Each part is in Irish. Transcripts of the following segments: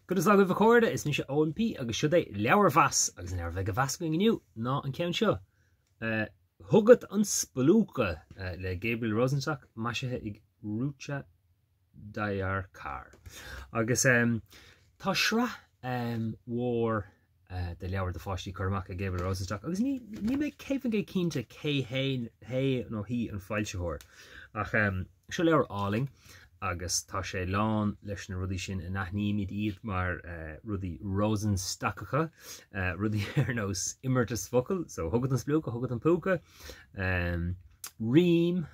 Good as agad bhcóirde is níos OMP agus siúd é leabhar bheas agus an bheith go bheas going inniu ná an ceann seo. Chugat an Splúca le Gabriel Rosenstock Maisithe ag Rucha Dhayarkar. Agus tá sra mhór de leabhar de fáistí chuirmeach a Gabriel Rosenstock agus ní mé céifan go cínte cé hé nó hí an fáilseóir ach seo leabhar áling agus tá sé lán leis na rudí sin in nachníimiid iad mar rudí Rosenstockacha rudí ar nós immertas focail, so thugad an Splúca, thugad an Púca, rím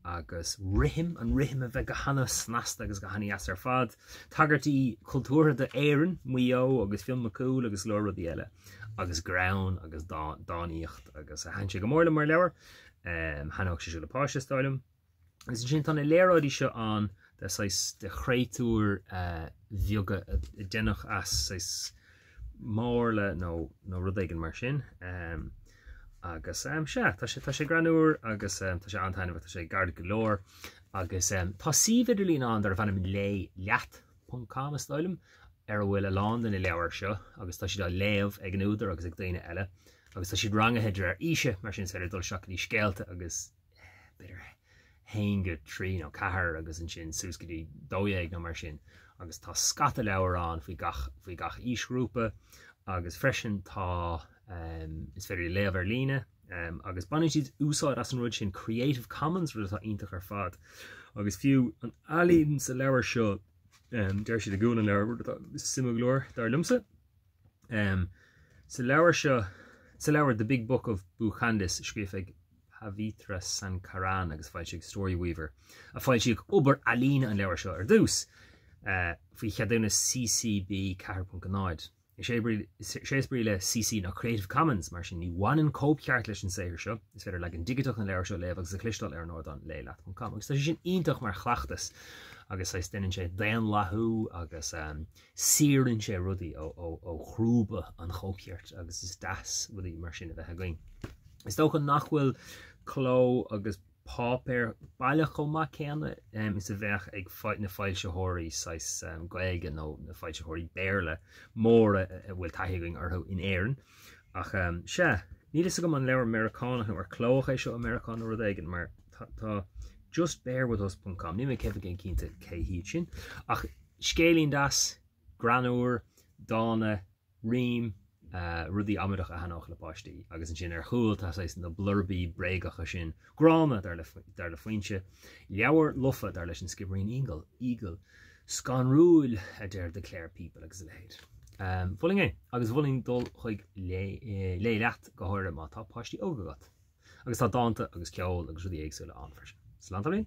agus rihim a bheith go hana snasta agus go hanaí as ar fad, tagartí cultúra de éireann muo agus film macúil agus leor rudí eile, agus ground agus dáníocht agus a hain sé go mórla mar leabhar, hanach sé siúla páiste stáilm. Agus sin tan léráidí seo an de chréitúr bheoga dénach as mórla nó rudéigen mar sin. Agus tá sé granúr agus tá sé antainmh tá sé garda go leor agus tá síhidirlín an ar bhanam lé leat.com stáilm ar bhfuil a lán in i leabhar seo agus tá si dá léamh ag an údar agus ag daine eile agus tá siad rangaheidir ar ise mar sin sé dul seach í scéalta agus beidir héinge trí nó cahar agus an sin súscadí dóéag nó mar sin agus tá scata leabhar an faoi gach ísgrúpa agus freisin tá is féidir léamh ar líne agus banan siad úsáid as an rud sin Creative Commons rud atá iontach ar fad agus fiú an alíonn sa leabhar seo deir siad a gúna leabhar rud atá simú glór dar lumsa sa leabhar seo sa leabhar The Big Book of Buchandis scríof ag Havitra Sankaran agus fáil siad Story Weaver a fáil siad obair alína an leabhar seo ar dús faoi cheadúna CCB 4.9 sé brí le CC ná Creative Commons mar sin ní bhaineann cópceart leis an saothar seo is féidir le an digitach an leabhar seo léamh agus a chlistal ar nóir an léile.com agus tá sin iontach mar chleachtas agus is déanann sé daon lathú agus sirann sé rudaí ó chrúba an chópceart agus is das rudaí mar sin a bheith againn. Is dócha nachhfuil cló agus pápéir bailach chomá céanna is a bheith ag na fáilseóirí sais gaige nó na fáilseóirí béirle mór a bhfuil taithing orthu in éireann ach sé ní is go an leabhar Americánach ar clóch é seo Americán rud éigen mar tá just bearwithus.com ní mé cefa gin cínta cé híd sin ach scélín das granúr dána rím rudí amadach a hanach le páistí agus an sin ar chúil tá na blurbi brégacha sin grána dar le faointe leabhar lufa dar leis an skibrín eagle scanrúil a déir de Clare people agus a lehéid. Bhuling é agus bhuling dul chuig lé leat go háir má tá páistí ógagat agus tá dáanta agus ceol agus rudí éagsúla an freisin. Slántarín?